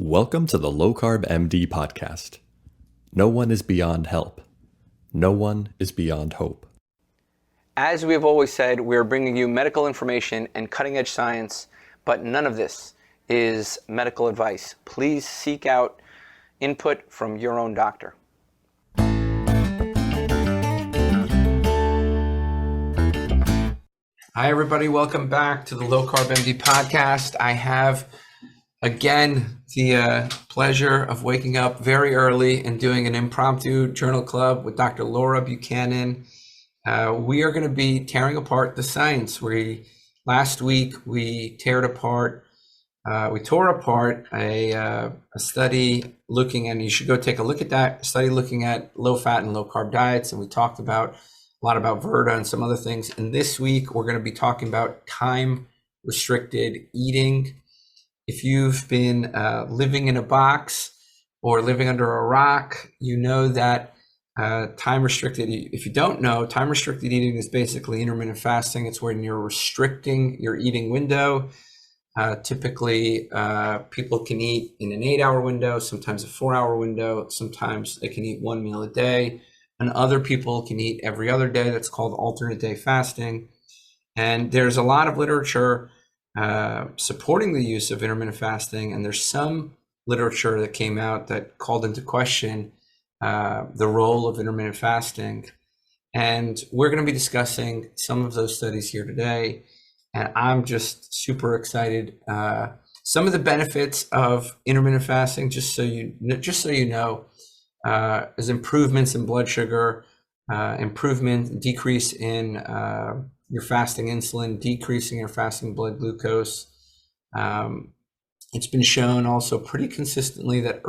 Welcome to the Low Carb MD Podcast. No one is beyond help. No one is beyond hope. As we have always said, we are bringing you medical information and cutting-edge science, but none of this is medical advice. Please seek out input from your own doctor. Hi, everybody. Welcome back to the Low Carb MD Podcast. I have, again, the pleasure of waking up very early and doing an impromptu journal club with Dr. Laura Buchanan. We are going to be tearing apart the science. Last week we tore apart a study looking, and you should go take a look at that study looking at low fat and low carb diets, and we talked about a lot about Virta and some other things. And this week we're going to be talking about time restricted eating. If you've been living in a box or living under a rock, you know that time-restricted, if you don't know, time-restricted eating is basically intermittent fasting. It's when you're restricting your eating window. Typically, people can eat in an 8-hour window, sometimes a 4-hour window, sometimes they can eat one meal a day, and other people can eat every other day. That's called alternate day fasting. And there's a lot of literature supporting the use of intermittent fasting, and there's some literature that came out that called into question the role of intermittent fasting. And we're going to be discussing some of those studies here today, and I'm just super excited. Some of the benefits of intermittent fasting, just so you know, is improvements in blood sugar, decrease in your fasting insulin, decreasing your fasting blood glucose. It's been shown also pretty consistently that an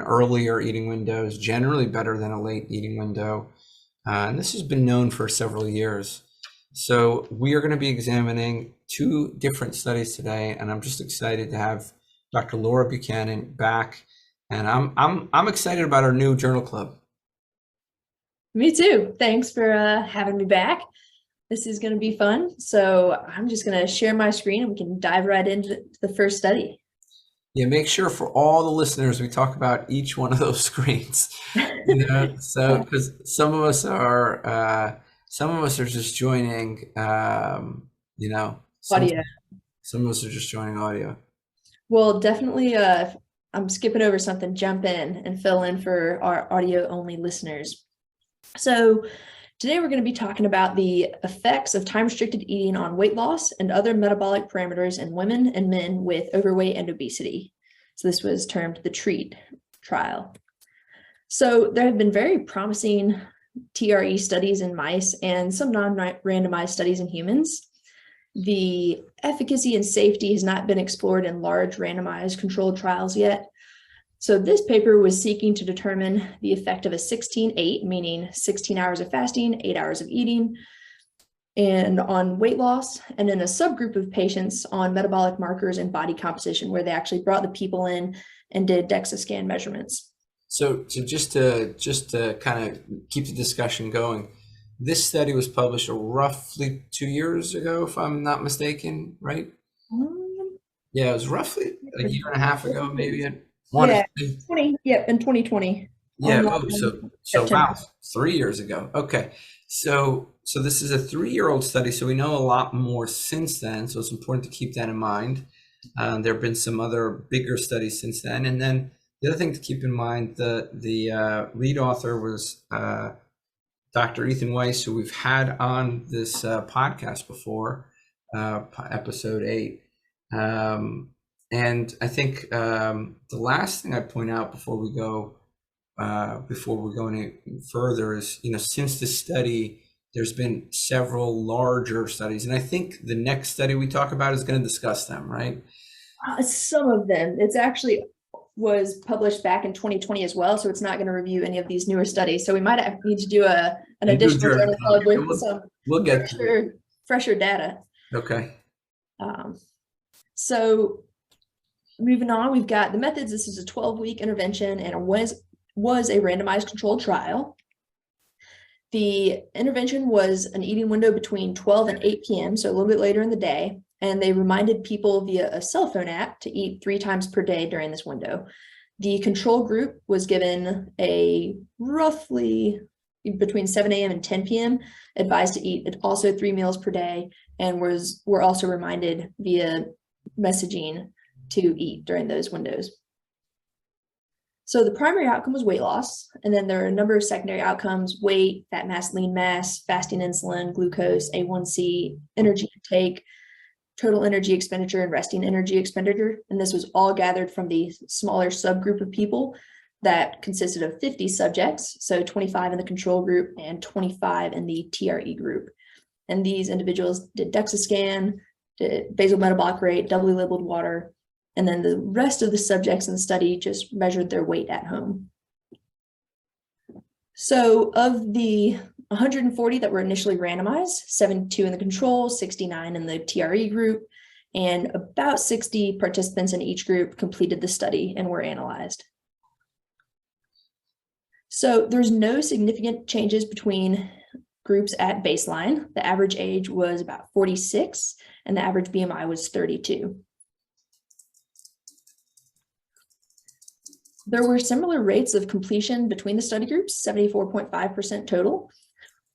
earlier eating window is generally better than a late eating window. And this has been known for several years. So we are going to be examining two different studies today, and I'm just excited to have Dr. Laura Buchanan back. And I'm excited about our new journal club. Me too. Thanks for having me back. This is going to be fun. So I'm just going to share my screen and we can dive right into the first study. Yeah, make sure for all the listeners we talk about each one of those screens. So because some of us are just joining, audio. Some of us are just joining audio. Well, definitely. I'm skipping over something. Jump in and fill in for our audio only listeners. So today we're going to be talking about the effects of time-restricted eating on weight loss and other metabolic parameters in women and men with overweight and obesity. So this was termed the TREAT trial. So there have been very promising TRE studies in mice and some non-randomized studies in humans. The efficacy and safety has not been explored in large randomized controlled trials yet. So this paper was seeking to determine the effect of a 16-8, meaning 16 hours of fasting, 8 hours of eating, and on weight loss, and in a subgroup of patients on metabolic markers and body composition, where they actually brought the people in and did DEXA scan measurements. So just to kind of keep the discussion going, this study was published roughly 2 years ago, if I'm not mistaken, right? Yeah, it was roughly a year and a half ago, maybe. In 2020. Yeah. So wow, 3 years ago. Okay. So this is a 3-year-old study. So we know a lot more since then. So it's important to keep that in mind. There have been some other bigger studies since then. And then the other thing to keep in mind, the lead author was Dr. Ethan Weiss, who we've had on this podcast before, episode 8. And I think the last thing I'd point out before we go any further is, since this study, there's been several larger studies, and I think the next study we talk about is going to discuss them, right? Some of them. It's actually was published back in 2020 as well, so it's not going to review any of these newer studies. So we might need to do an additional journal club with some fresher data. Okay. So moving on, we've got the methods. This is a 12-week intervention, and it was a randomized controlled trial. The intervention was an eating window between 12 and 8 p.m., so a little bit later in the day. and they reminded people via a cell phone app to eat 3 times per day during this window. The control group was given a roughly between 7 a.m. and 10 p.m. advised to eat also 3 meals per day, and were also reminded via messaging to eat during those windows. So the primary outcome was weight loss, and then there are a number of secondary outcomes: weight, fat mass, lean mass, fasting insulin, glucose, A1C, energy intake, total energy expenditure, and resting energy expenditure. And this was all gathered from the smaller subgroup of people that consisted of 50 subjects, so 25 in the control group and 25 in the TRE group. And these individuals did DEXA scan, did basal metabolic rate, doubly labeled water, and then the rest of the subjects in the study just measured their weight at home. So of the 140 that were initially randomized, 72 in the control, 69 in the TRE group, and about 60 participants in each group completed the study and were analyzed. So there's no significant changes between groups at baseline. The average age was about 46, and the average BMI was 32. There were similar rates of completion between the study groups, 74.5% total.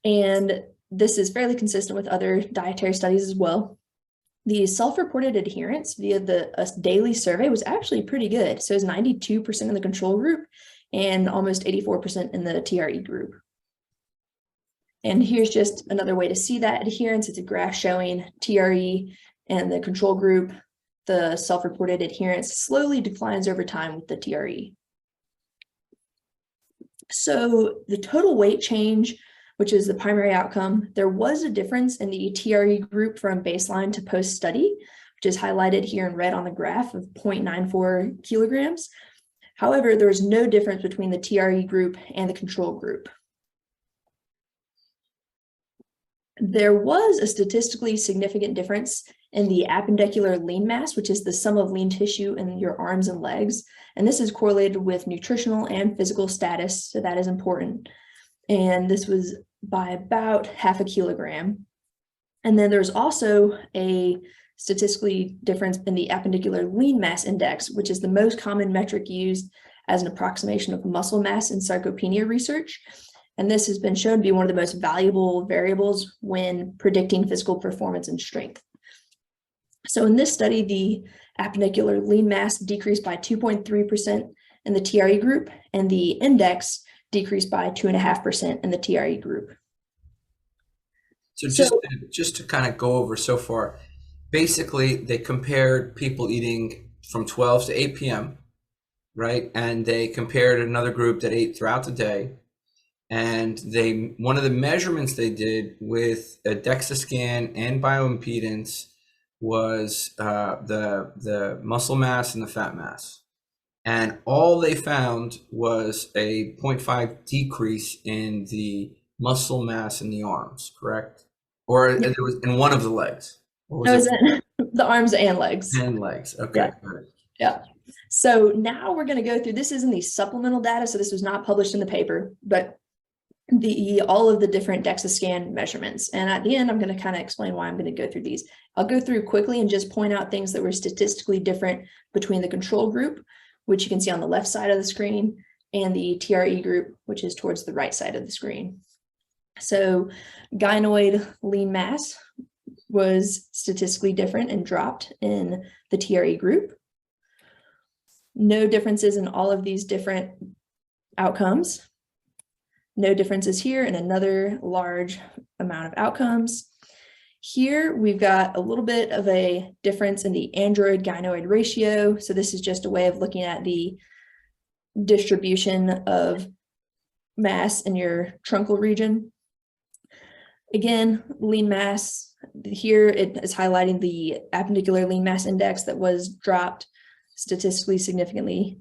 And this is fairly consistent with other dietary studies as well. The self-reported adherence via the daily survey was actually pretty good. So it was 92% in the control group and almost 84% in the TRE group. And here's just another way to see that adherence. It's a graph showing TRE and the control group. The self-reported adherence slowly declines over time with the TRE. So the total weight change, which is the primary outcome, there was a difference in the TRE group from baseline to post-study, which is highlighted here in red on the graph of 0.94 kilograms. However, there was no difference between the TRE group and the control group. There was a statistically significant difference in the appendicular lean mass, which is the sum of lean tissue in your arms and legs. And this is correlated with nutritional and physical status, so that is important. And this was by about 0.5 kilogram. And then there's also a statistically difference in the appendicular lean mass index, which is the most common metric used as an approximation of muscle mass in sarcopenia research. And this has been shown to be one of the most valuable variables when predicting physical performance and strength. So in this study, the appendicular lean mass decreased by 2.3% in the TRE group, and the index decreased by 2.5% in the TRE group. So just to kind of go over so far, basically they compared people eating from 12 to 8 p.m., right? And they compared another group that ate throughout the day. And one of the measurements they did with a DEXA scan and bioimpedance was the muscle mass and the fat mass. And all they found was a 0.5 decrease in the muscle mass in the arms, correct? Or it was in one of the legs? It was in the arms and legs. And legs, okay. Yeah. Good. Yeah. So now we're going to go through, this is in the supplemental data, so this was not published in the paper, but all of the different DEXA scan measurements. And at the end, I'm going to kind of explain why I'm going to go through these. I'll go through quickly and just point out things that were statistically different between the control group, which you can see on the left side of the screen, and the TRE group, which is towards the right side of the screen. So gynoid lean mass was statistically different and dropped in the TRE group. No differences in all of these different outcomes. No differences here, and another large amount of outcomes. Here we've got a little bit of a difference in the android gynoid ratio. So this is just a way of looking at the distribution of mass in your truncal region. Again, lean mass, here it is highlighting the appendicular lean mass index that was dropped statistically significantly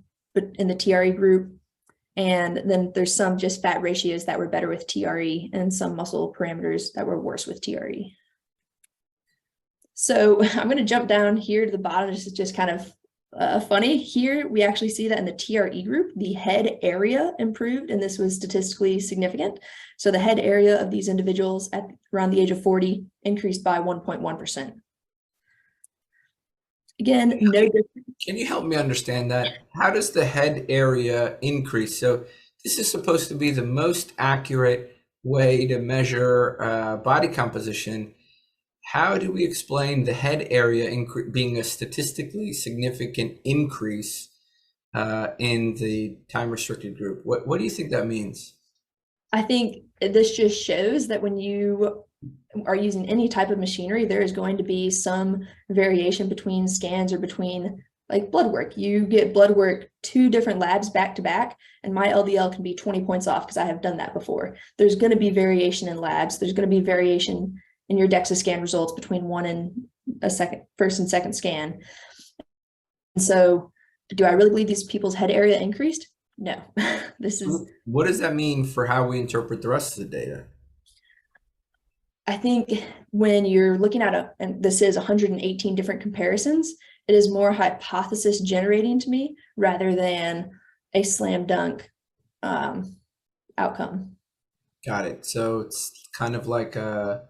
in the TRE group. And then there's some just fat ratios that were better with TRE and some muscle parameters that were worse with TRE. So I'm going to jump down here to the bottom. This is just kind of funny. Here we actually see that in the TRE group, the head area improved, and this was statistically significant. So the head area of these individuals at around the age of 40 increased by 1.1%. Again, no difference. Can you help me understand that? How does the head area increase? So this is supposed to be the most accurate way to measure body composition. How do we explain the head area being a statistically significant increase in the time-restricted group? What do you think that means? I think this just shows that when you are using any type of machinery, there is going to be some variation between scans or between like blood work. You get blood work 2 different labs back to back, and my LDL can be 20 points off because I have done that before. There's going to be variation in labs. There's going to be variation in your DEXA scan results between first and second scan. And so do I really believe these people's head area increased? No. What does that mean for how we interpret the rest of the data? I think when you're looking at and this is 118 different comparisons, it is more hypothesis generating to me rather than a slam dunk outcome. Got it. So it's kind of like a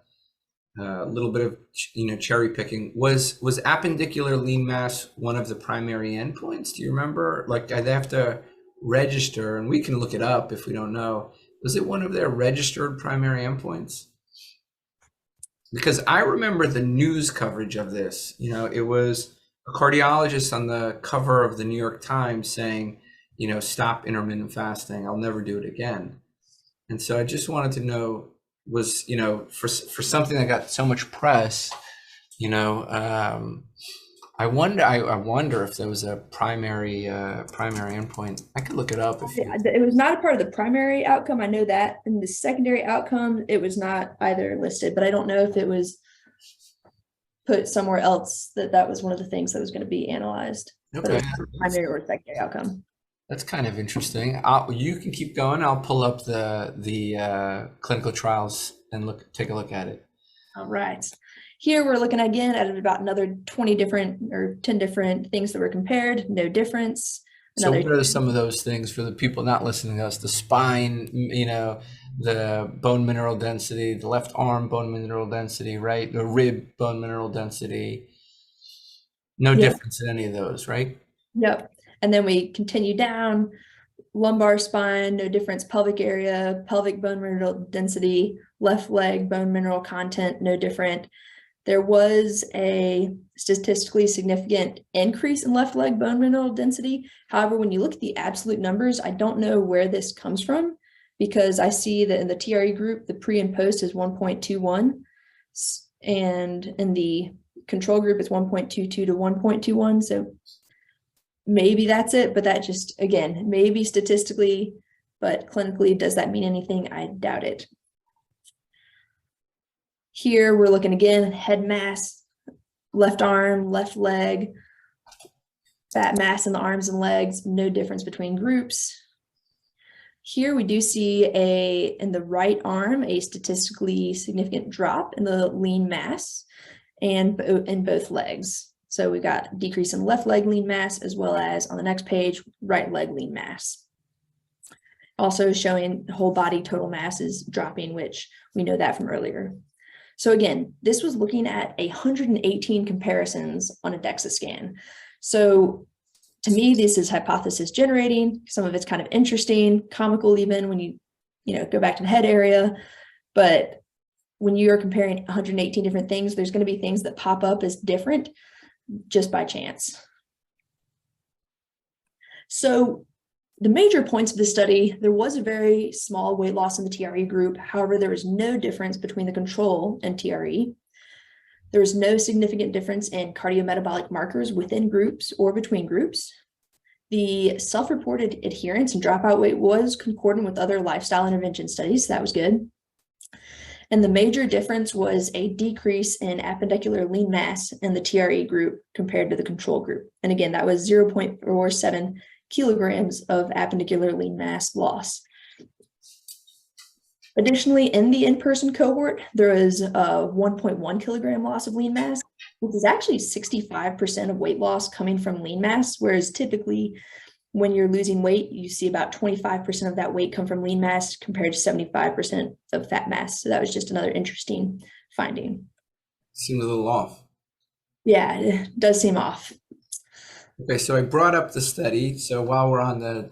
little bit of cherry picking. Was appendicular lean mass one of the primary endpoints? Do you remember? Like they have to register, and we can look it up if we don't know. Was it one of their registered primary endpoints? Because I remember the news coverage of this. It was a cardiologist on the cover of the New York Times saying, stop intermittent fasting. I'll never do it again. And so I just wanted to know, was, for something that got so much press, I wonder if there was a primary endpoint. I could look it up. It was not a part of the primary outcome. I know that. In the secondary outcome, it was not either listed, but I don't know if it was put somewhere else that was one of the things that was going to be analyzed. Okay. Primary or secondary outcome. That's kind of interesting. You can keep going. I'll pull up the clinical trials and take a look at it. All right. Here we're looking again at about another 20 different or 10 different things that were compared. No difference. So what are some of those things for the people not listening to us? The spine, the bone mineral density, the left arm bone mineral density, right? The rib bone mineral density. No difference in any of those, right? Yep. And then we continue down. Lumbar spine, no difference. Pelvic area, pelvic bone mineral density, left leg bone mineral content, no different. There was a statistically significant increase in left leg bone mineral density. However, when you look at the absolute numbers, I don't know where this comes from, because I see that in the TRE group, the pre and post is 1.21, and in the control group, it's 1.22 to 1.21. So maybe that's it, but that just, again, maybe statistically, but clinically, does that mean anything? I doubt it. Here we're looking again, head mass, left arm, left leg, fat mass in the arms and legs, no difference between groups. Here we do see in the right arm, a statistically significant drop in the lean mass and in both legs. So we got decrease in left leg lean mass, as well as on the next page, right leg lean mass. Also showing whole body total mass is dropping, which we know that from earlier. So again, this was looking at 118 comparisons on a DEXA scan. So to me, this is hypothesis generating. Some of it's kind of interesting, comical even when you go back to the head area. But when you are comparing 118 different things, there's going to be things that pop up as different just by chance. So the major points of the study, there was a very small weight loss in the TRE group. However, there was no difference between the control and TRE. There was no significant difference in cardiometabolic markers within groups or between groups. The self-reported adherence and dropout weight was concordant with other lifestyle intervention studies. So that was good. And the major difference was a decrease in appendicular lean mass in the TRE group compared to the control group. And again, that was 0.47 kilograms of appendicular lean mass loss. Additionally, in the in-person cohort, there was a 1.1 kilogram loss of lean mass, which is actually 65% of weight loss coming from lean mass, whereas typically when you're losing weight, you see about 25% of that weight come from lean mass compared to 75% of fat mass. So that was just another interesting finding. Seems a little off. Yeah, it does seem off. Okay, so I brought up the study. So while we're on the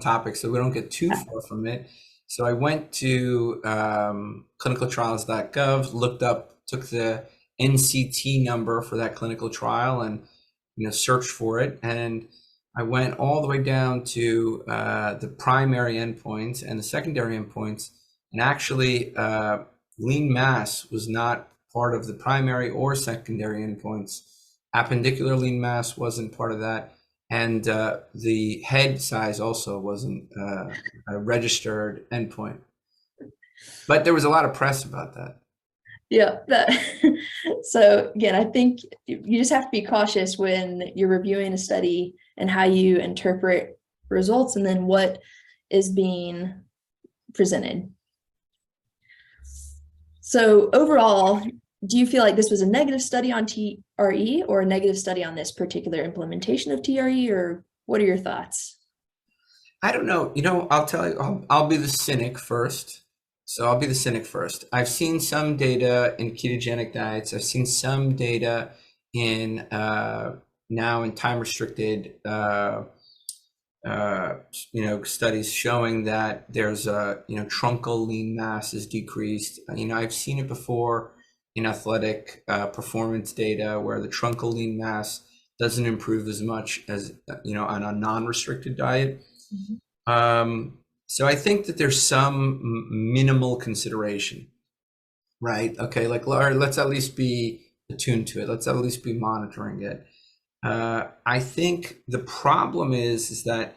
topic, so we don't get too far from it. So I went to clinicaltrials.gov, took the NCT number for that clinical trial, and searched for it. And I went all the way down to the primary endpoints and the secondary endpoints, and actually lean mass was not part of the primary or secondary endpoints. Appendicular lean mass wasn't part of that, and the head size also wasn't a registered endpoint. But there was a lot of press about that. Yeah. So again, I think you just have to be cautious when you're reviewing a study and how you interpret results and then what is being presented. So overall, do you feel like this was a negative study on TRE or a negative study on this particular implementation of TRE, or what are your thoughts? I don't know. I'll tell you, I'll be the cynic first. So I'll be the cynic first. I've seen some data in ketogenic diets. I've seen some data in now in time-restricted studies showing that there's truncal lean mass is decreased. I've seen it before in athletic performance data where the truncal lean mass doesn't improve as much as on a non-restricted diet. Mm-hmm. So I think that there's some minimal consideration, right? Okay, like let's at least be attuned to it. Let's at least be monitoring it. I think the problem is that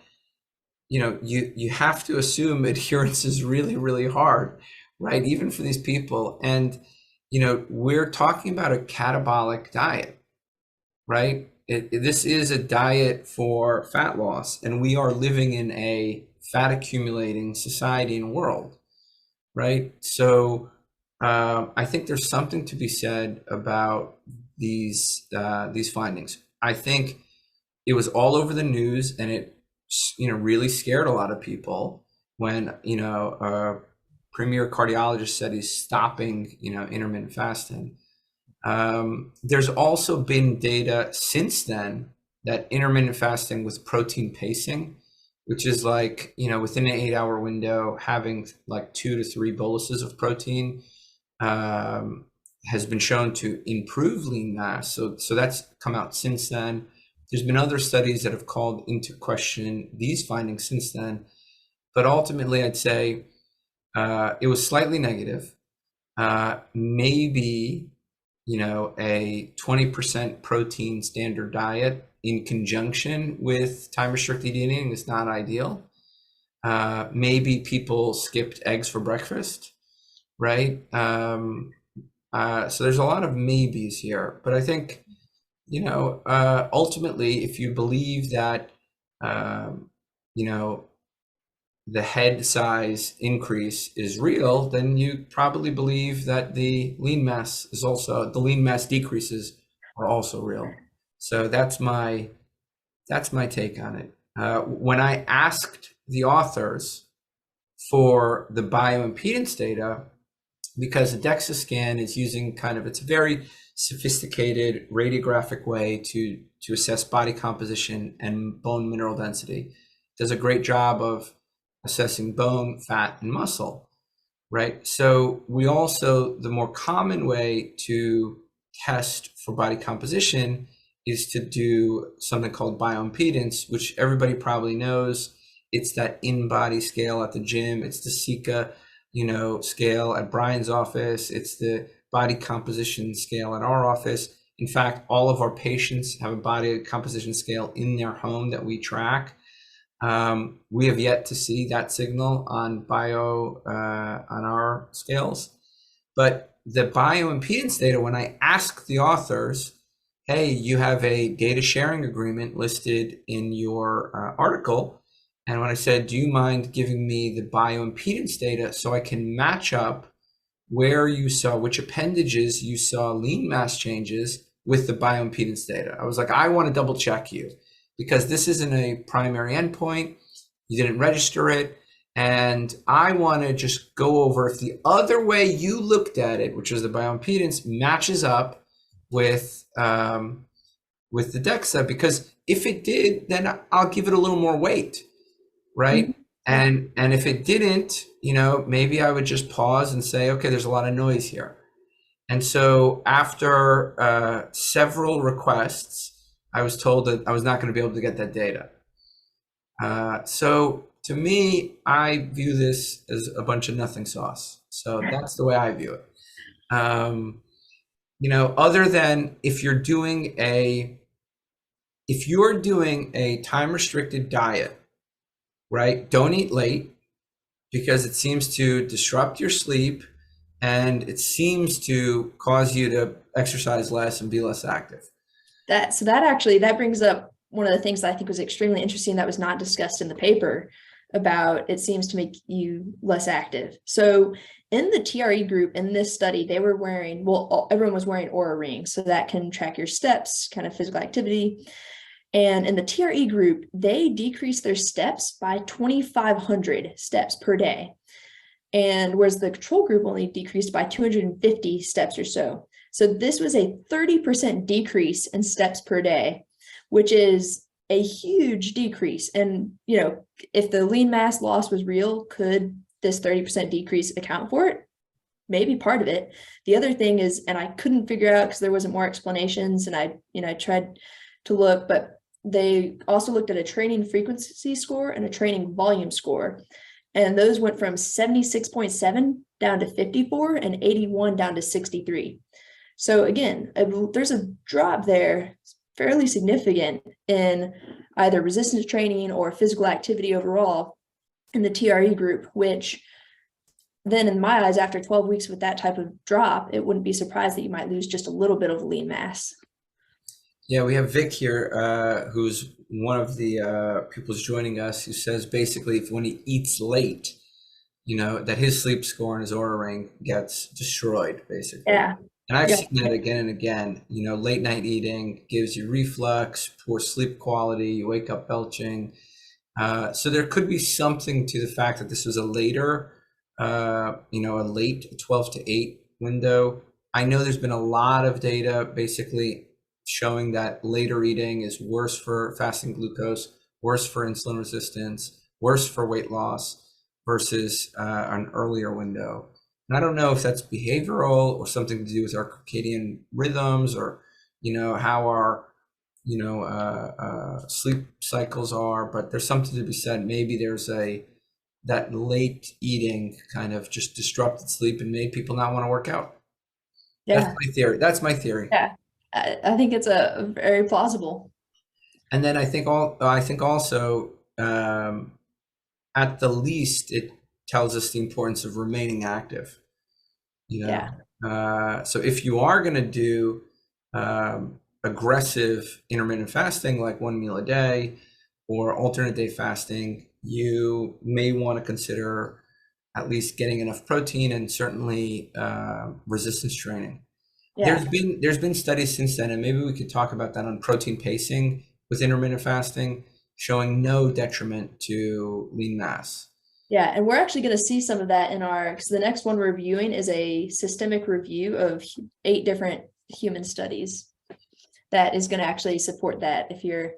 you have to assume adherence is really, really hard, right? Even for these people. And we're talking about a catabolic diet, right? This is a diet for fat loss, and we are living in a fat accumulating society and world, right? So I think there's something to be said about these findings. I think it was all over the news, and it really scared a lot of people when a premier cardiologist said he's stopping intermittent fasting. There's also been data since then that intermittent fasting with protein pacing, which is like within an 8-hour window having like 2 to 3 boluses of protein, has been shown to improve lean mass. So that's come out since then. There's been other studies that have called into question these findings since then, but ultimately I'd say it was slightly negative. Maybe a 20% protein standard diet in conjunction with time restricted eating is not ideal. Maybe people skipped eggs for breakfast, right? So there's a lot of maybes here, but I think ultimately, if you believe that the head size increase is real, then you probably believe that the lean mass decreases are also real. So that's my take on it. When I asked the authors for the bioimpedance data, because the DEXA scan is using it's a very sophisticated radiographic way to assess body composition and bone mineral density. It does a great job of assessing bone, fat, and muscle, right? So we also, the more common way to test for body composition is to do something called bioimpedance, which everybody probably knows. It's that in-body scale at the gym. It's the Sika, scale at Brian's office. It's the body composition scale at our office. In fact, all of our patients have a body composition scale in their home that we track. We have yet to see that signal on our scales, but the bioimpedance data, when I asked the authors, hey, you have a data sharing agreement listed in your article. And when I said, do you mind giving me the bioimpedance data so I can match up where you saw, which appendages you saw lean mass changes with the bioimpedance data? I was like, I want to double check you because this isn't a primary endpoint. You didn't register it. And I want to just go over if the other way you looked at it, which is the bioimpedance, matches up with the DEXA, because if it did, then I'll give it a little more weight, right? Mhm. And if it didn't, maybe I would just pause and say, okay, there's a lot of noise here. And so after several requests, I was told that I was not going to be able to get that data. So to me, I view this as a bunch of nothing sauce. So that's the way I view it. Other than if you're doing a time restricted diet, right? Don't eat late, because it seems to disrupt your sleep and it seems to cause you to exercise less and be less active. That brings up one of the things that I think was extremely interesting that was not discussed in the paper about it seems to make you less active. So in the TRE group in this study, they were wearing, everyone was wearing Oura rings, so that can track your steps, kind of physical activity. And in the TRE group, they decreased their steps by 2,500 steps per day. And whereas the control group only decreased by 250 steps or so. So this was a 30% decrease in steps per day, which is a huge decrease. And, if the lean mass loss was real, could this 30% decrease account for it? Maybe part of it. The other thing is, and I couldn't figure out because there wasn't more explanations, and I tried to look, but they also looked at a training frequency score and a training volume score. And those went from 76.7 down to 54 and 81 down to 63. So again, there's a drop there, fairly significant, in either resistance training or physical activity overall in the TRE group, which then in my eyes, after 12 weeks with that type of drop, it wouldn't be surprised that you might lose just a little bit of lean mass. Yeah, we have Vic here, who's one of the people who's joining us, who says basically when he eats late, that his sleep score and his Oura ring gets destroyed, basically. Yeah. And I've seen that again and again. Late night eating gives you reflux, poor sleep quality, you wake up belching. So there could be something to the fact that this was a later, a late 12 to 8 window. I know there's been a lot of data basically showing that later eating is worse for fasting glucose, worse for insulin resistance, worse for weight loss versus an earlier window. And I don't know if that's behavioral or something to do with our circadian rhythms, or, how our, sleep cycles are, but there's something to be said. Maybe there's that late eating kind of just disrupted sleep and made people not want to work out. Yeah. That's my theory. Yeah. I think it's a very plausible. And then I think also at the least it tells us the importance of remaining active. So if you are going to do aggressive intermittent fasting, like 1 meal a day or alternate day fasting, you may want to consider at least getting enough protein and certainly resistance training. Yeah. There's been studies since then, and maybe we could talk about that, on protein pacing with intermittent fasting, showing no detriment to lean mass. Yeah, and we're actually going to see some of that because the next one we're reviewing is a systemic review of 8 different human studies that is going to actually support that if you're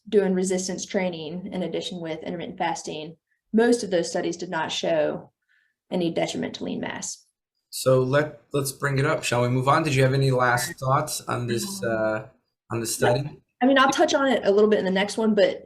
doing resistance training in addition with intermittent fasting. Most of those studies did not show any detriment to lean mass. So let's bring it up. Shall we move on? Did you have any last thoughts on this study? I mean, I'll touch on it a little bit in the next one, but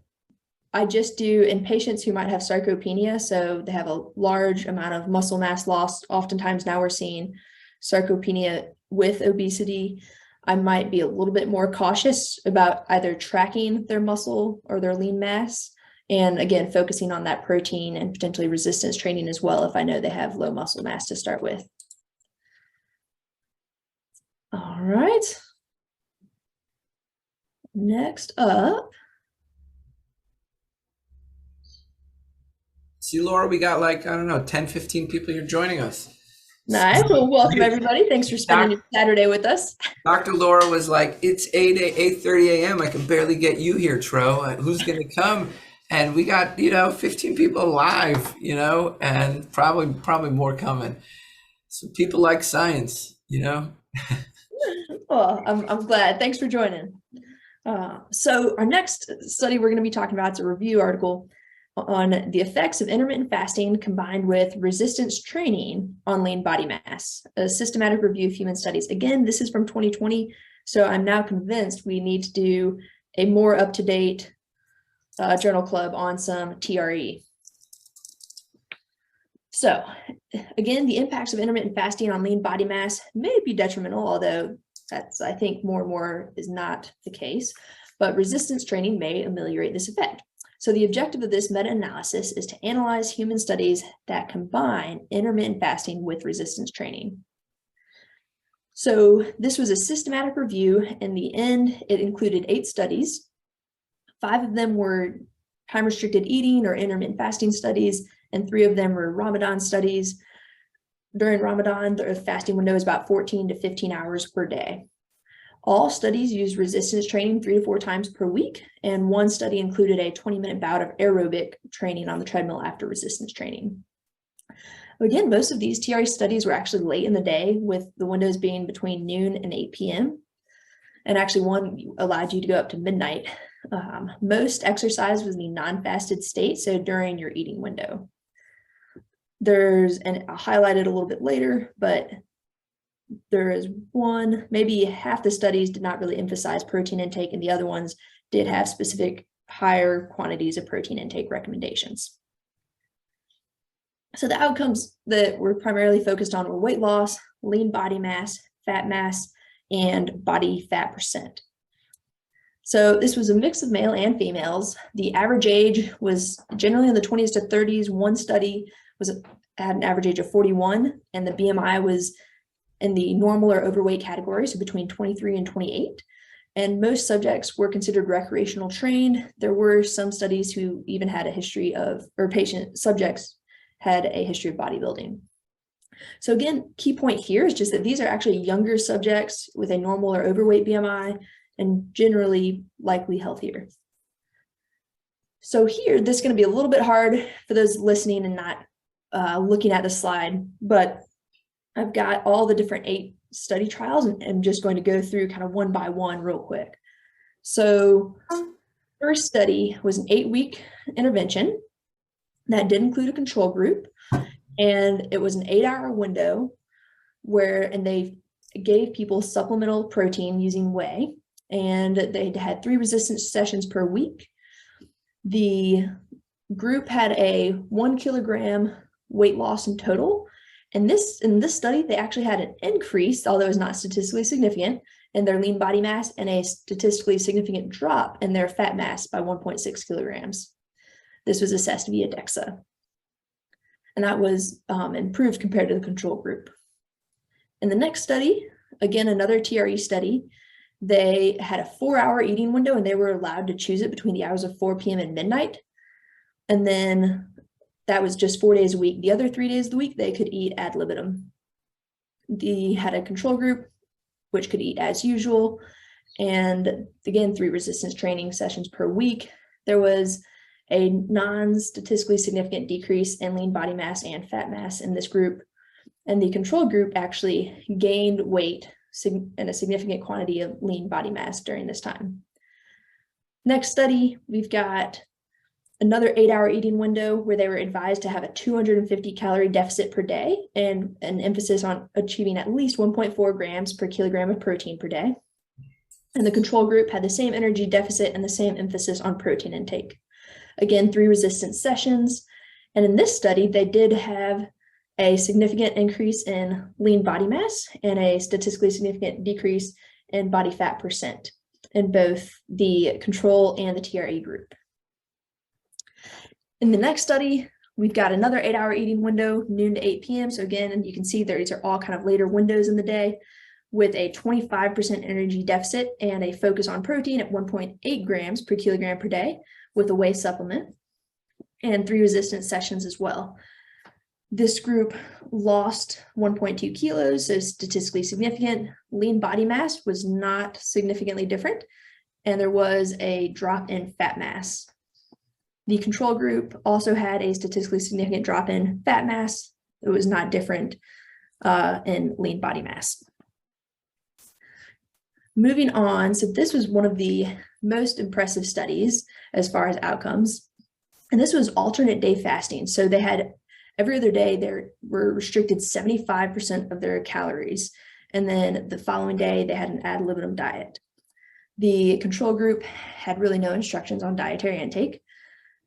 I just do in patients who might have sarcopenia. So they have a large amount of muscle mass loss. Oftentimes now we're seeing sarcopenia with obesity. I might be a little bit more cautious about either tracking their muscle or their lean mass. And again, focusing on that protein and potentially resistance training as well, if I know they have low muscle mass to start with. All right. Next up. See, Laura, we got 10, 15 people here joining us. Nice. Well, welcome everybody. Thanks for spending your Saturday with us. Dr. Laura was like, it's 8:30 a.m. I can barely get you here, Tro. Who's going to come? And we got, 15 people live, and probably more coming. So people like science, Well, I'm glad. Thanks for joining. So our next study we're going to be talking about is a review article on the effects of intermittent fasting combined with resistance training on lean body mass, a systematic review of human studies. Again, this is from 2020, so I'm now convinced we need to do a more up-to-date journal club on some TRE. So again, the impacts of intermittent fasting on lean body mass may be detrimental, although that's, I think, more and more is not the case, but resistance training may ameliorate this effect. So the objective of this meta-analysis is to analyze human studies that combine intermittent fasting with resistance training. So this was a systematic review. In the end, it included 8 studies. 5 of them were time-restricted eating or intermittent fasting studies, and 3 of them were Ramadan studies. During Ramadan, the fasting window is about 14 to 15 hours per day. All studies used resistance training 3 to 4 times per week, and 1 study included a 20-minute bout of aerobic training on the treadmill after resistance training. Again, most of these TRE studies were actually late in the day, with the windows being between noon and 8 p.m. And actually one allowed you to go up to midnight. Most exercise was in the non-fasted state, so during your eating window. And I'll highlight it a little bit later, but there is one, maybe half the studies did not really emphasize protein intake, and the other ones did have specific higher quantities of protein intake recommendations. So the outcomes that were primarily focused on were weight loss, lean body mass, fat mass, and body fat percent. So this was a mix of male and females. The average age was generally in the 20s to 30s. One study had an average age of 41, and the BMI was in the normal or overweight category, so between 23 and 28. And most subjects were considered recreational trained. There were some studies who even had a history of, or subjects had a history of bodybuilding. So again, key point here is just that these are actually younger subjects with a normal or overweight BMI and generally likely healthier. So here, this is going to be a little bit hard for those listening and not looking at the slide, but I've got all the different 8 study trials, and I'm just going to go through kind of one by one real quick. So first study was an 8-week intervention that did include a control group, and it was an 8-hour window and they gave people supplemental protein using whey, and they had 3 resistance sessions per week. The group had a 1 kilogram weight loss in total. And in this study, they actually had an increase, although it was not statistically significant, in their lean body mass and a statistically significant drop in their fat mass by 1.6 kilograms. This was assessed via DEXA. And that was improved compared to the control group. In the next study, again, another TRE study, they had a 4-hour eating window, and they were allowed to choose it between the hours of 4 p.m. and midnight. And then that was just 4 days a week. The other 3 days of the week, they could eat ad libitum. They had a control group, which could eat as usual. And again, 3 resistance training sessions per week. There was a non-statistically significant decrease in lean body mass and fat mass in this group. And the control group actually gained weight and a significant quantity of lean body mass during this time. Next study, we've got another 8-hour eating window where they were advised to have a 250 calorie deficit per day and an emphasis on achieving at least 1.4 grams per kilogram of protein per day. And the control group had the same energy deficit and the same emphasis on protein intake. Again, 3 resistance sessions. And in this study, they did have a significant increase in lean body mass and a statistically significant decrease in body fat percent in both the control and the TRE group. In the next study, we've got another 8-hour eating window, noon to 8 p.m. So again, you can see these are all kind of later windows in the day with a 25% energy deficit and a focus on protein at 1.8 grams per kilogram per day with a whey supplement, and 3 resistance sessions as well. This group lost 1.2 kilos, so statistically significant. Lean body mass was not significantly different, and there was a drop in fat mass. The control group also had a statistically significant drop in fat mass. It was not different in lean body mass. moving on. So this was one of the most impressive studies as far as outcomes. And this was alternate day fasting. So they had every other day they were restricted 75% of their calories. And then the following day they had an ad libitum diet. The control group had really no instructions on dietary intake.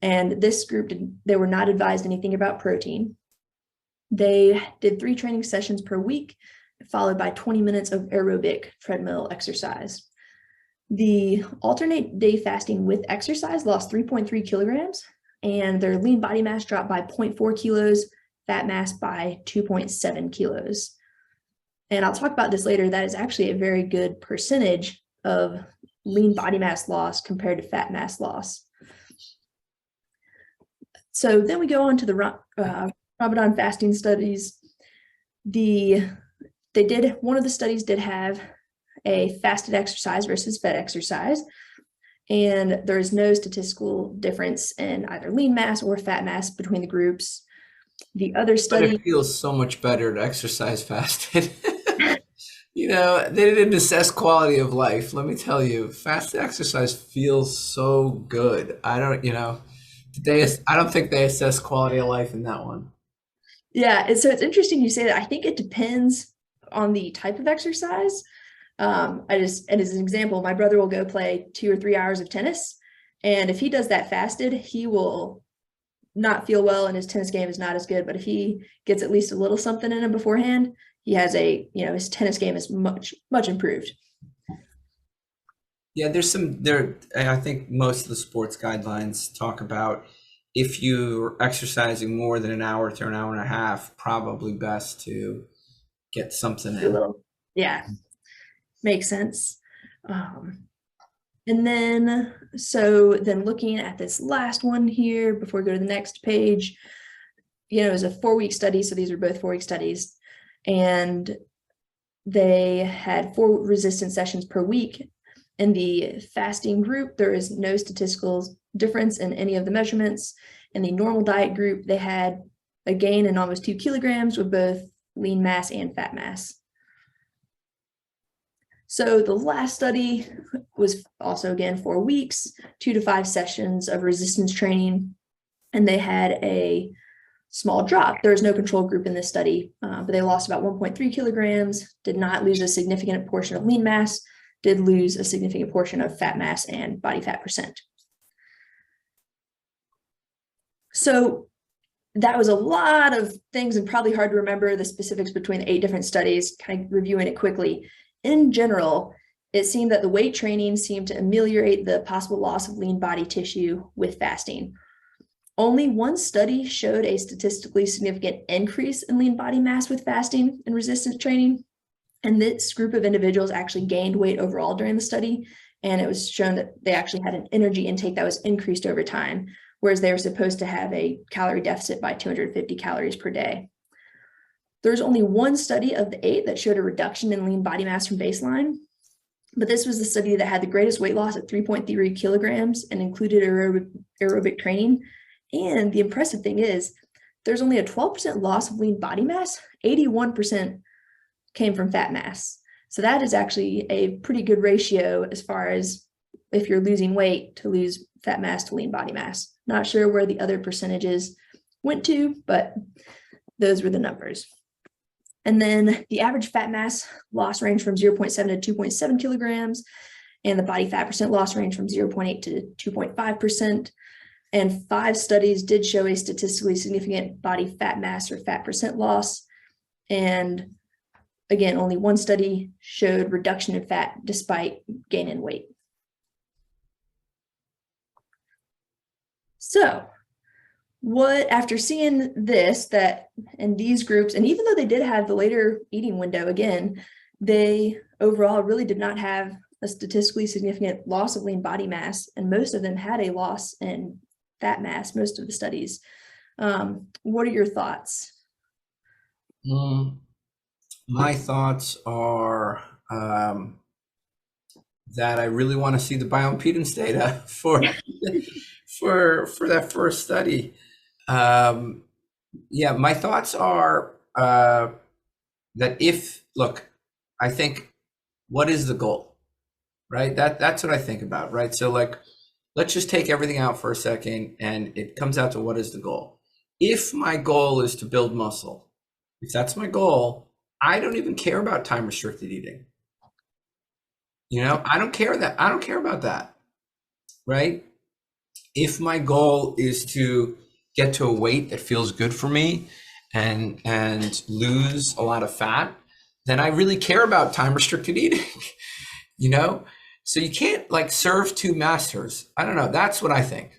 And this group, they were not advised anything about protein. They did 3 training sessions per week, followed by 20 minutes of aerobic treadmill exercise. The alternate day fasting with exercise lost 3.3 kilograms, and their lean body mass dropped by 0.4 kilos, fat mass by 2.7 kilos. And I'll talk about this later. That is actually a very good percentage of lean body mass loss compared to fat mass loss. So then we go on to the Ramadan fasting studies. One of the studies did have a fasted exercise versus fed exercise, and there is no statistical difference in either lean mass or fat mass between the groups. The other study, but it feels so much better to exercise fasted. They didn't assess quality of life. Let me tell you, fasted exercise feels so good. I don't think they assess quality of life in that one. Yeah, and so it's interesting you say that. I think it depends on the type of exercise. And as an example, my brother will go play 2 or 3 hours of tennis, and if he does that fasted, he will not feel well, and his tennis game is not as good. But if he gets at least a little something in him beforehand, he has his tennis game is much, much improved. Yeah, I think most of the sports guidelines talk about if you're exercising more than an hour to an hour and a half, probably best to get something in. Yeah, makes sense. And then looking at this last one here before we go to the next page, it was a 4-week study. So these are both 4-week studies, and they had 4 resistance sessions per week. In the fasting group, there is no statistical difference in any of the measurements. In the normal diet group, they had a gain in almost 2 kilograms with both lean mass and fat mass. So the last study was also, again, 4 weeks, 2 to 5 sessions of resistance training, and they had a small drop. There was no control group in this study, but they lost about 1.3 kilograms, did not lose a significant portion of lean mass, did lose a significant portion of fat mass and body fat percent. So that was a lot of things, and probably hard to remember the specifics between the 8 different studies. Kind of reviewing it quickly. In general, it seemed that the weight training seemed to ameliorate the possible loss of lean body tissue with fasting. Only one study showed a statistically significant increase in lean body mass with fasting and resistance training. And this group of individuals actually gained weight overall during the study. And it was shown that they actually had an energy intake that was increased over time, whereas they were supposed to have a calorie deficit by 250 calories per day. There's only one study of the 8 that showed a reduction in lean body mass from baseline, but this was the study that had the greatest weight loss at 3.3 kilograms and included aerobic training. And the impressive thing is there's only a 12% loss of lean body mass, 81% came from fat mass. So that is actually a pretty good ratio as far as if you're losing weight to lose fat mass to lean body mass. Not sure where the other percentages went to, but those were the numbers. And then the average fat mass loss range from 0.7 to 2.7 kilograms, and the body fat percent loss range from 0.8 to 2.5%. And 5 studies did show a statistically significant body fat mass or fat percent loss. And again, only one study showed reduction in fat despite gain in weight. So after seeing this, that in these groups, and even though they did have the later eating window, again, they overall really did not have a statistically significant loss of lean body mass, and most of them had a loss in fat mass, most of the studies. What are your thoughts? My thoughts are that I really want to see the bioimpedance data for that first study. My thoughts are that I think, what is the goal? right? That's what I think about, right? So like, let's just take everything out for a second, and it comes out to what is the goal. If my goal is to build muscle, if that's my goal, I don't even care about time restricted eating. I don't care about that, right? If my goal is to get to a weight that feels good for me and lose a lot of fat, then I really care about time restricted eating. So you can't like serve two masters. I don't know. That's what I think.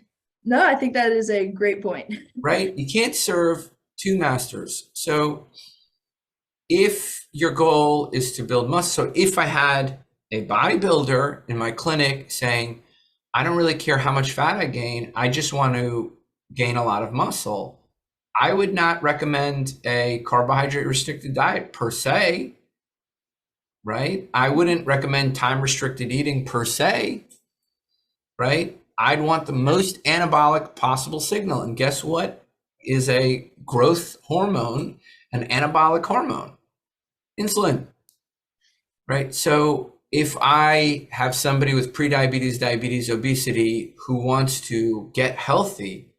No, I think that is a great point. Right? You can't serve two masters. So if your goal is to build muscle, so if I had a bodybuilder in my clinic saying, I don't really care how much fat I gain, I just want to gain a lot of muscle, I would not recommend a carbohydrate restricted diet per se, right? I wouldn't recommend time restricted eating per se, right? I'd want the most anabolic possible signal. And guess what is a growth hormone, an anabolic hormone? Insulin, right? So if I have somebody with prediabetes, diabetes, obesity who wants to get healthy,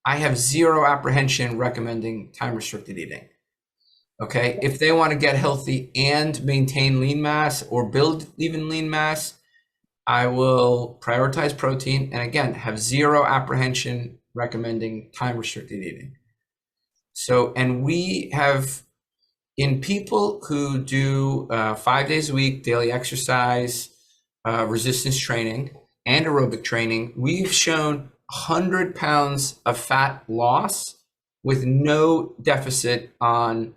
I have zero apprehension recommending time restricted eating. Okay. If they want to get healthy and maintain lean mass or build even lean mass, I will prioritize protein and again, have zero apprehension recommending time restricted eating. So, and we have in people who do 5 days a week, daily exercise, resistance training, and aerobic training, we've shown 100 pounds of fat loss with no deficit on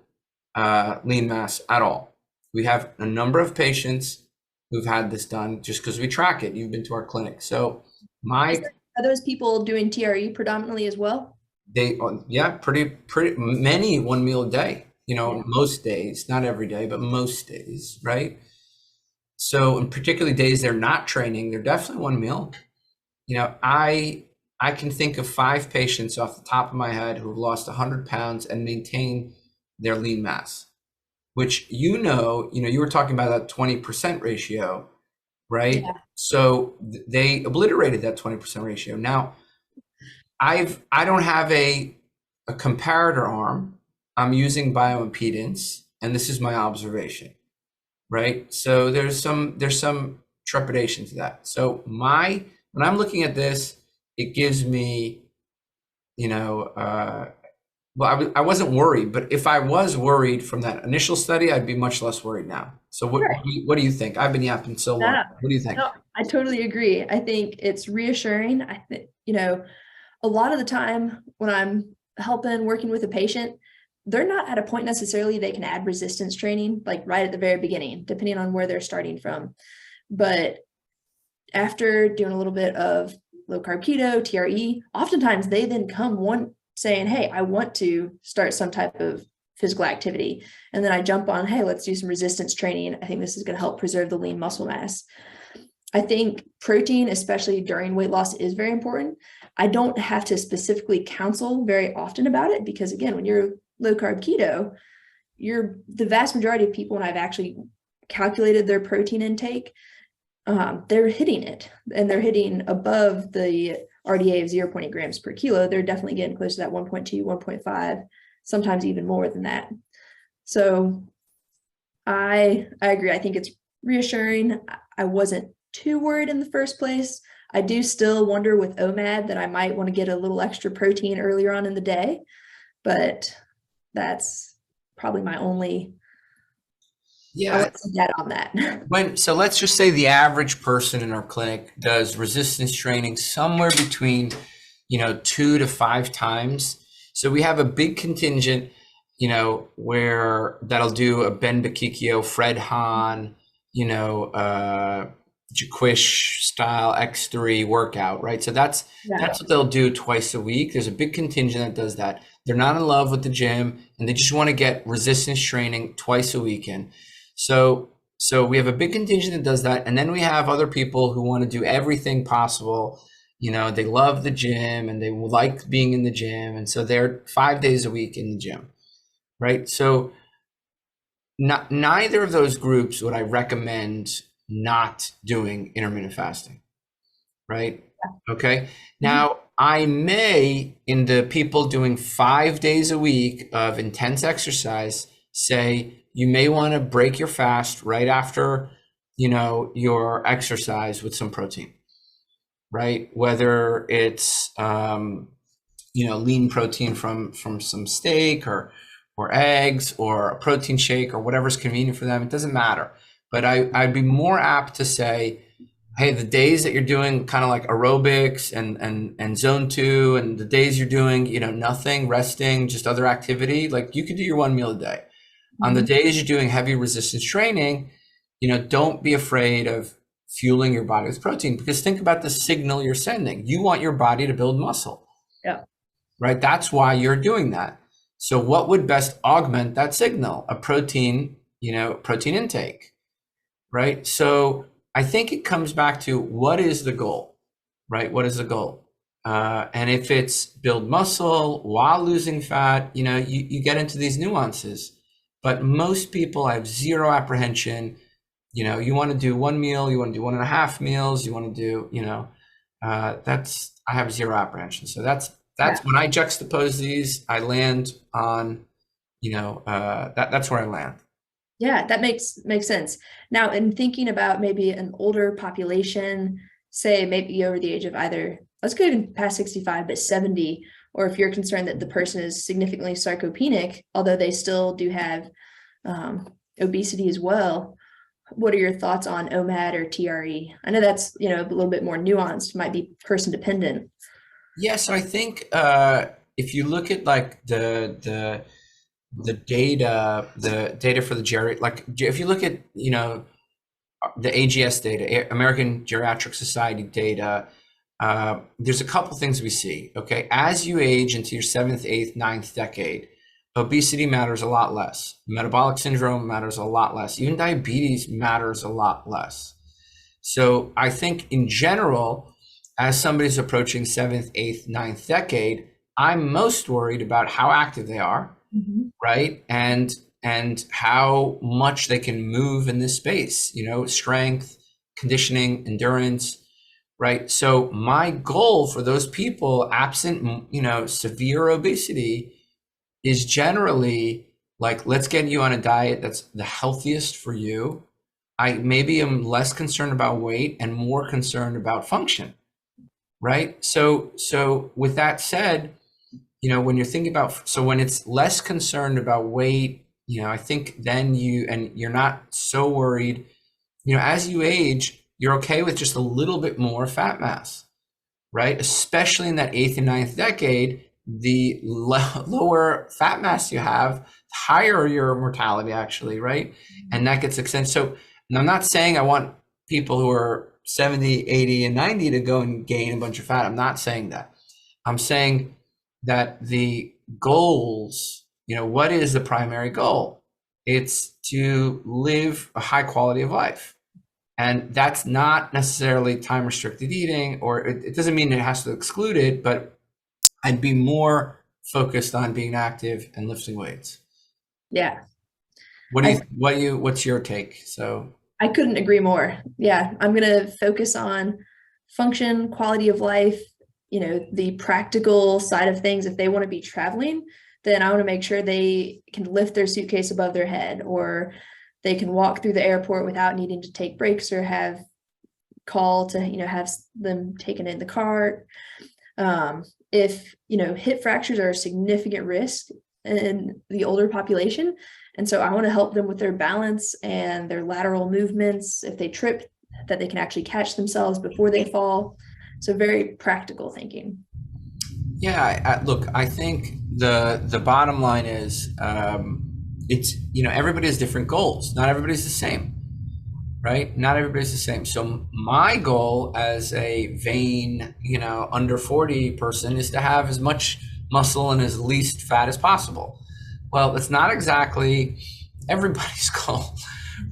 lean mass at all. We have a number of patients who've had this done just because we track it. You've been to our clinic. So Are those people doing TRE predominantly as well? Pretty many 1 meal a day. Most days, not every day, but most days, right? So, and particularly days they're not training, they're definitely 1 meal. I can think of 5 patients off the top of my head who've lost 100 pounds and maintain their lean mass, which you were talking about that 20% ratio, right? Yeah. So they obliterated that 20% ratio. Now, I don't have a comparator arm. I'm using bioimpedance, and this is my observation, right? So there's some trepidation to that. So when I'm looking at this, it gives me, I wasn't worried, but if I was worried from that initial study, I'd be much less worried now. So what do you think? I've been yapping so long. What do you think? No, I totally agree. I think it's reassuring. I think, a lot of the time when I'm working with a patient, they're not at a point necessarily they can add resistance training, like right at the very beginning, depending on where they're starting from. But after doing a little bit of low carb keto, TRE, oftentimes they then come saying, hey, I want to start some type of physical activity. And then I jump on, hey, let's do some resistance training. I think this is going to help preserve the lean muscle mass. I think protein, especially during weight loss, is very important. I don't have to specifically counsel very often about it because, again, when you're low carb keto, the vast majority of people, when I've actually calculated their protein intake, they're hitting it, and they're hitting above the RDA of 0.8 grams per kilo. They're definitely getting close to that 1.2, 1.5, sometimes even more than that. So I agree. I think it's reassuring. I wasn't too worried in the first place. I do still wonder with OMAD that I might want to get a little extra protein earlier on in the day, but that's probably my only data on that. So let's just say the average person in our clinic does resistance training somewhere between 2 to 5 times. So we have a big contingent, where that'll do a Ben Bakikio, Fred Hahn, Jaquish style X3 workout, right? So that's what they'll do twice a week. There's a big contingent that does that. They're not in love with the gym and they just want to get resistance training twice a weekend. So we have a big contingent that does that. And then we have other people who want to do everything possible. They love the gym and they like being in the gym. And so they're 5 days a week in the gym, right? So neither of those groups would I recommend not doing intermittent fasting, right? Okay. Now, I may, in the people doing 5 days a week of intense exercise, say you may want to break your fast right after, your exercise with some protein, right? Whether it's, lean protein from some steak or eggs or a protein shake or whatever's convenient for them. It doesn't matter. But I'd be more apt to say, hey, the days that you're doing kind of like aerobics and zone 2, and the days you're doing, nothing, resting, just other activity, like you could do your 1 meal a day. On the days you're doing heavy resistance training, don't be afraid of fueling your body with protein, because think about the signal you're sending. You want your body to build muscle. Yeah. Right? That's why you're doing that. So what would best augment that signal? A protein intake, right? So I think it comes back to, what is the goal, right? What is the goal? And if it's build muscle while losing fat, you get into these nuances. But most people have zero apprehension. You want to do 1 meal, you want to do 1.5 meals, you want to do, I have zero apprehension. So that's when I juxtapose these, I land on, that's where I land. Yeah, that makes sense. Now, in thinking about maybe an older population, say maybe over the age of either, let's go even past 65, but 70, or if you're concerned that the person is significantly sarcopenic, although they still do have obesity as well, what are your thoughts on OMAD or TRE? I know that's, a little bit more nuanced, might be person dependent. Yeah, so I think if you look at like the data for the like if you look at the AGS data, American Geriatric Society data, there's a couple things we see. Okay, as you age into your 7th, 8th, 9th decade, obesity matters a lot less. Metabolic syndrome matters a lot less. Even diabetes matters a lot less. So I think in general, as somebody's approaching 7th, 8th, 9th decade, I'm most worried about how active they are, right? And how much they can move in this space, strength, conditioning, endurance, right? So my goal for those people absent, severe obesity is generally like, let's get you on a diet that's the healthiest for you. I maybe am less concerned about weight and more concerned about function, right? So with that said, when you're thinking about, so when it's less concerned about weight, I think then you're not so worried, as you age, you're okay with just a little bit more fat mass, right? Especially in that 8th and 9th decade, the lower fat mass you have, higher your mortality actually, right? And that gets extended. So, and I'm not saying I want people who are 70, 80, and 90 to go and gain a bunch of fat. I'm not saying that. I'm saying that the goals, what is the primary goal? It's to live a high quality of life. And that's not necessarily time restricted eating, or it doesn't mean it has to exclude it, but I'd be more focused on being active and lifting weights. Yeah. What's your take? So I couldn't agree more. Yeah. I'm going to focus on function, quality of life, the practical side of things. If they want to be traveling, then I want to make sure they can lift their suitcase above their head, or they can walk through the airport without needing to take breaks or have call to, have them taken in the cart. If, hip fractures are a significant risk in the older population. And so I want to help them with their balance and their lateral movements. If they trip, that they can actually catch themselves before they fall. So very practical thinking. Yeah, look, I think the bottom line is it's, everybody has different goals. Not everybody's the same, right? Not everybody's the same. So my goal as a vain, under 40 person is to have as much muscle and as least fat as possible. Well, that's not exactly everybody's goal,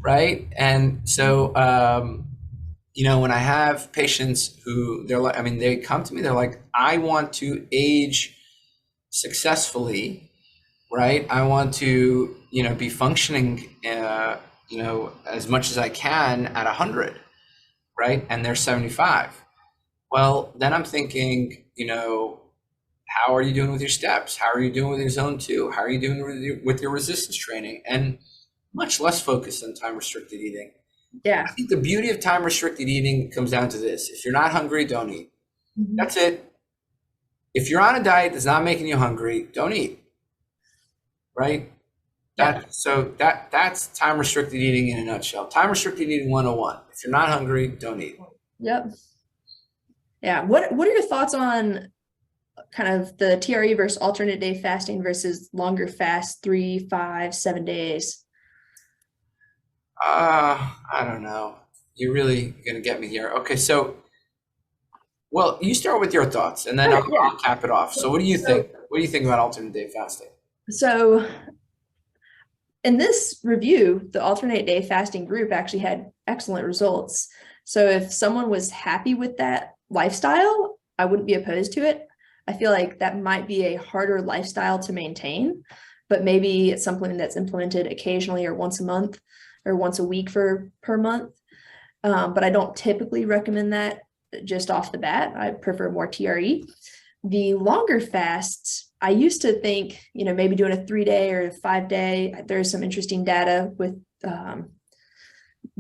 right? And so, when I have patients who they come to me, they're like, I want to age successfully, right? I want to, be functioning as much as I can at 100, right? And they're 75. Well, then I'm thinking, how are you doing with your steps? How are you doing with your zone 2? How are you doing with your resistance training? And much less focused on time restricted eating. Yeah. I think the beauty of time restricted eating comes down to this. If you're not hungry, don't eat. Mm-hmm. That's it. If you're on a diet that's not making you hungry, don't eat. Right? Yeah. That's time restricted eating in a nutshell. Time restricted eating 101. If you're not hungry, don't eat. Yep. Yeah. What are your thoughts on kind of the TRE versus alternate day fasting versus longer fast, 3, 5, 7 days? I don't know. You're really gonna get me here. Okay, so well, you start with your thoughts, and then I'll cap it off. So, what do you think? What do you think about alternate day fasting? So, in this review, the alternate day fasting group actually had excellent results. So, if someone was happy with that lifestyle, I wouldn't be opposed to it. I feel like that might be a harder lifestyle to maintain, but maybe it's something that's implemented occasionally or once a month or once a week per month. But I don't typically recommend that just off the bat. I prefer more TRE. The longer fasts, I used to think, maybe doing a 3-day or a 5-day. There's some interesting data with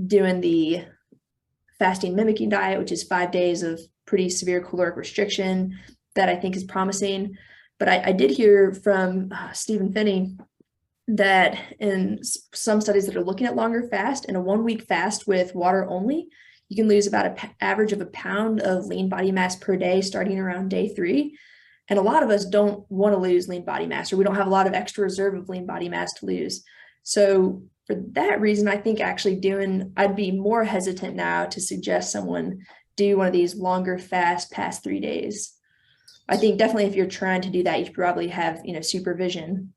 doing the fasting mimicking diet, which is 5 days of pretty severe caloric restriction that I think is promising. But I did hear from Stephen Finney that in some studies that are looking at longer fast, in a 1-week fast with water only, you can lose about an average of 1 pound of lean body mass per day starting around day 3. And a lot of us don't want to lose lean body mass, or we don't have a lot of extra reserve of lean body mass to lose. So for that reason, I think actually I'd be more hesitant now to suggest someone do one of these longer fast past 3 days. I think definitely if you're trying to do that, you should probably have, supervision.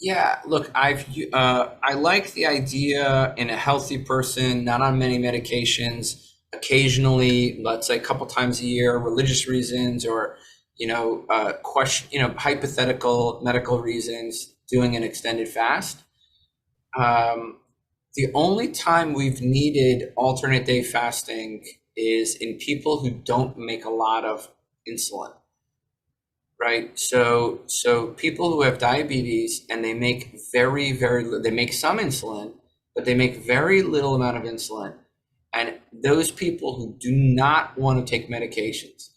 Yeah, look, I like the idea in a healthy person, not on many medications, occasionally, let's say a couple times a year, religious reasons, or hypothetical medical reasons, doing an extended fast. The only time we've needed alternate day fasting is in people who don't make a lot of insulin. Right. So people who have diabetes and they make they make some insulin, but they make very little amount of insulin. And those people who do not want to take medications,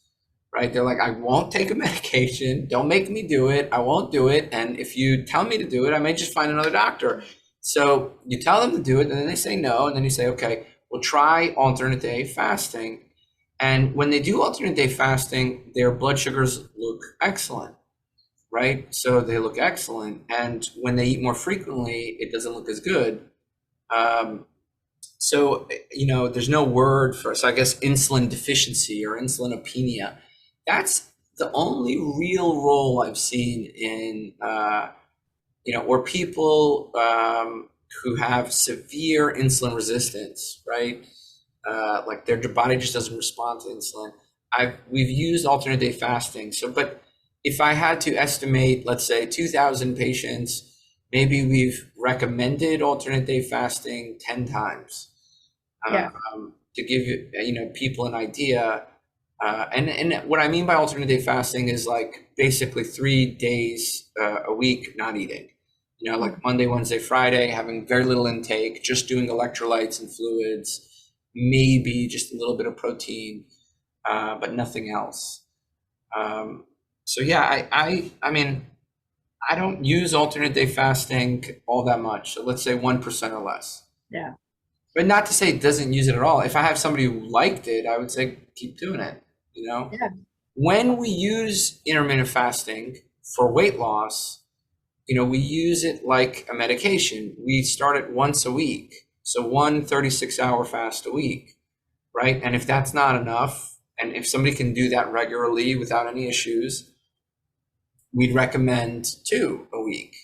right? They're like, I won't take a medication. Don't make me do it. I won't do it. And if you tell me to do it, I may just find another doctor. So you tell them to do it and then they say no. And then you say, okay, we'll try alternate day fasting. And when they do alternate day fasting, their blood sugars look excellent, right? So they look excellent. And when they eat more frequently, it doesn't look as good. So there's no word for, so I guess insulin deficiency or insulinopenia. That's the only real role I've seen in, or people who have severe insulin resistance, right? Like their body just doesn't respond to insulin. We've used alternate day fasting. So, but if I had to estimate, let's say 2,000 patients, maybe we've recommended alternate day fasting 10 times. To give people an idea. And what I mean by alternate day fasting is like basically 3 days a week not eating. Like Monday, Wednesday, Friday, having very little intake, just doing electrolytes and fluids, maybe just a little bit of protein, but nothing else. So yeah, I mean, I don't use alternate day fasting all that much. So let's say 1% or less. Yeah. But not to say it doesn't use it at all. If I have somebody who liked it, I would say keep doing it, Yeah. When we use intermittent fasting for weight loss, we use it like a medication. We start it once a week. So 1 36-hour fast a week, right? And if that's not enough, and if somebody can do that regularly without any issues, we'd recommend 2 a week,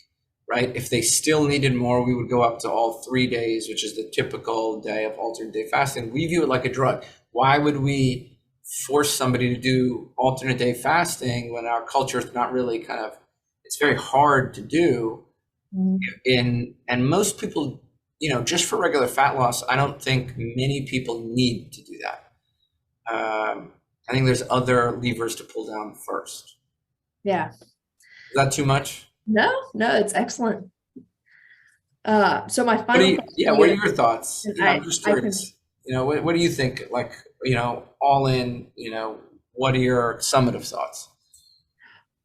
right? If they still needed more, we would go up to all 3 days, which is the typical day of alternate day fasting. We view it like a drug. Why would we force somebody to do alternate day fasting when our culture is not really it's very hard to do. And most people just for regular fat loss, I don't think many people need to do that. I think there's other levers to pull down first. Yeah. Is that too much? No, it's excellent. So my final question, what are your thoughts? I'm just I curious. What do you think? Like, all in, what are your summative thoughts?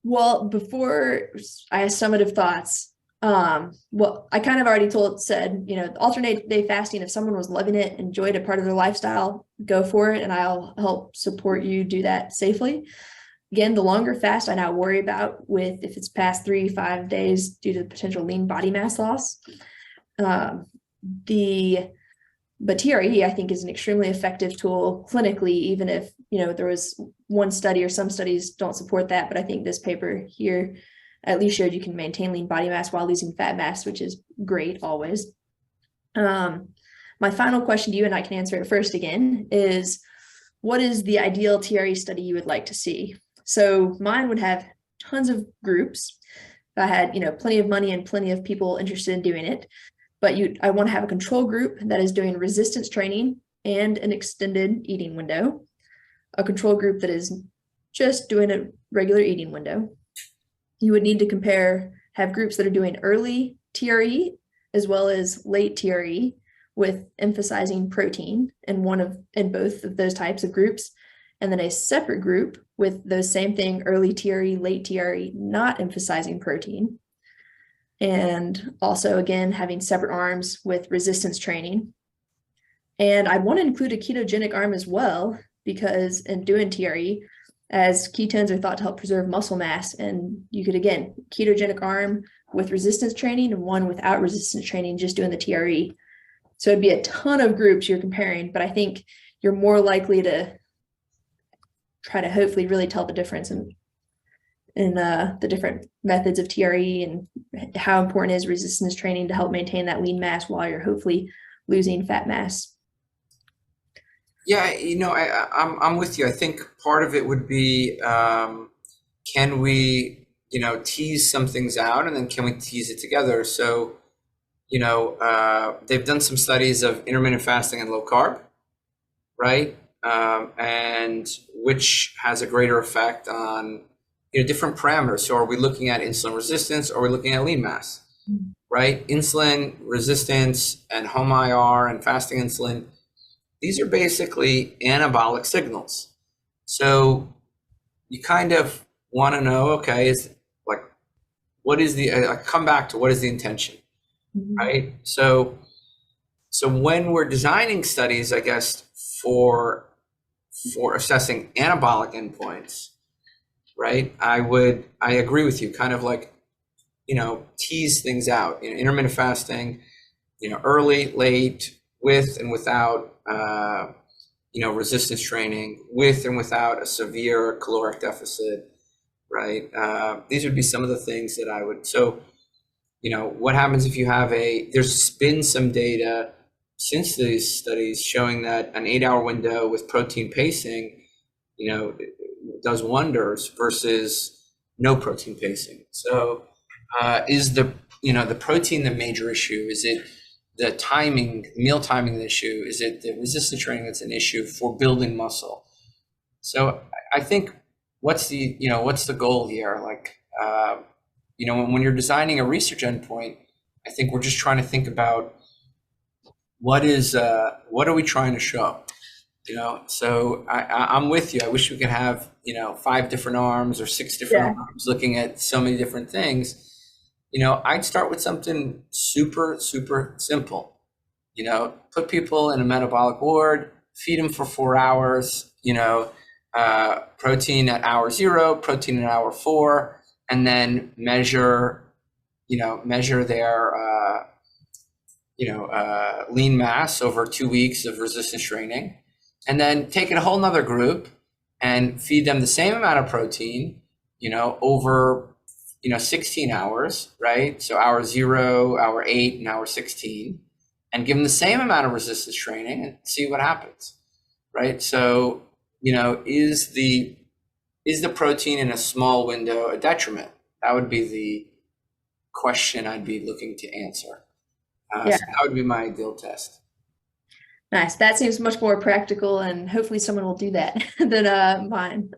Well, before I have summative thoughts, well, I kind of already said, alternate day fasting, if someone was loving it, enjoyed it, part of their lifestyle, go for it. And I'll help support you do that safely. Again, the longer fast I now worry about if it's past 3-5 days due to the potential lean body mass loss. But TRE, I think, is an extremely effective tool clinically, even if, there was one study or some studies don't support that. But I think this paper here at least showed you can maintain lean body mass while losing fat mass, which is great always. My final question to you, and I can answer it first again, is what is the ideal TRE study you would like to see? So mine would have tons of groups. If I had, plenty of money and plenty of people interested in doing it. But I want to have a control group that is doing resistance training and an extended eating window, a control group that is just doing a regular eating window. You would need to have groups that are doing early TRE as well as late TRE with emphasizing protein in both of those types of groups. And then a separate group with the same thing, early TRE, late TRE, not emphasizing protein. And also, again, having separate arms with resistance training. And I want to include a ketogenic arm as well, because in doing TRE, as ketones are thought to help preserve muscle mass, and you could, again, ketogenic arm with resistance training and one without resistance training, just doing the TRE. So it'd be a ton of groups you're comparing, but I think you're more likely to try to hopefully really tell the difference in the different methods of TRE and how important is resistance training to help maintain that lean mass while you're hopefully losing fat mass. Yeah, I'm with you. I think part of it would be, can we, tease some things out, and then can we tease it together? So, they've done some studies of intermittent fasting and low carb, right? And which has a greater effect on different parameters. So are we looking at insulin resistance, or are we looking at lean mass, right? Insulin resistance and home IR and fasting insulin, these are basically anabolic signals. So you kind of want to know, okay, come back to what is the intention, right? So when we're designing studies, I guess, for assessing anabolic endpoints, right? I agree with you, kind of like, tease things out. Intermittent fasting, early, late, with and without, resistance training, with and without a severe caloric deficit, right? These would be some of the things that I would. So, what happens if you have there's been some data since these studies showing that an 8-hour window with protein pacing, does wonders versus no protein pacing. So is the protein the major issue? Is it the meal timing the issue? Is it the resistance training that's an issue for building muscle? So I think what's the goal here? Like, when you're designing a research endpoint, I think we're just trying to think about what are we trying to show? So I'm with you. I wish we could have, 5 different arms or 6 different arms looking at so many different things. I'd start with something super, super simple. Put people in a metabolic ward, feed them for 4 hours, protein at hour 0, protein at hour 4, and then measure their, lean mass over 2 weeks of resistance training. And then take a whole nother group and feed them the same amount of protein, over, 16 hours, right? So hour 0, hour 8, and hour 16, and give them the same amount of resistance training and see what happens, right? So, is the protein in a small window a detriment? That would be the question I'd be looking to answer. Yeah. So that would be my ideal test. Nice. That seems much more practical, and hopefully someone will do that than mine.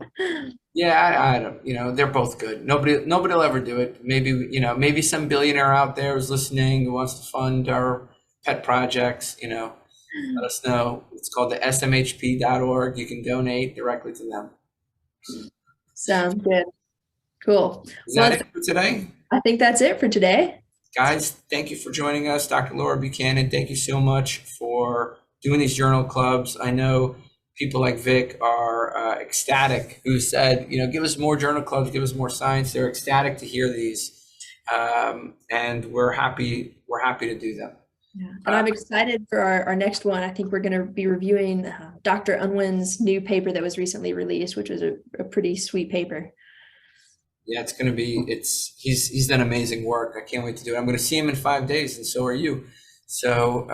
Yeah, I don't, they're both good. Nobody will ever do it. Maybe some billionaire out there is listening who wants to fund our pet projects, let us know. It's called the smhp.org. You can donate directly to them. Sounds good. Cool. Is that it for today? I think that's it for today. Guys, thank you for joining us. Dr. Laura Buchanan, thank you so much for doing these journal clubs. I know people like Vic are ecstatic, who said, give us more journal clubs, give us more science. They're ecstatic to hear these. And we're happy to do them. Yeah. And I'm excited for our next one. I think we're going to be reviewing Dr. Unwin's new paper that was recently released, which was a pretty sweet paper. Yeah, it's going to be, he's done amazing work. I can't wait to do it. I'm going to see him in 5 days, and so are you. So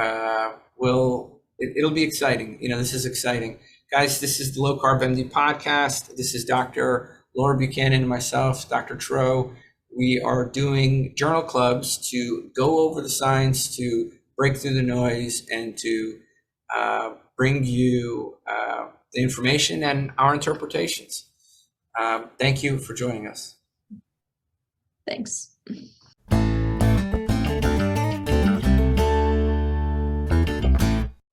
it'll be exciting. This is exciting. Guys, this is the Low Carb MD Podcast. This is Dr. Laura Buchanan and myself, Dr. Tro. We are doing journal clubs to go over the science, to break through the noise, and to bring you the information and our interpretations. Thank you for joining us. Thanks.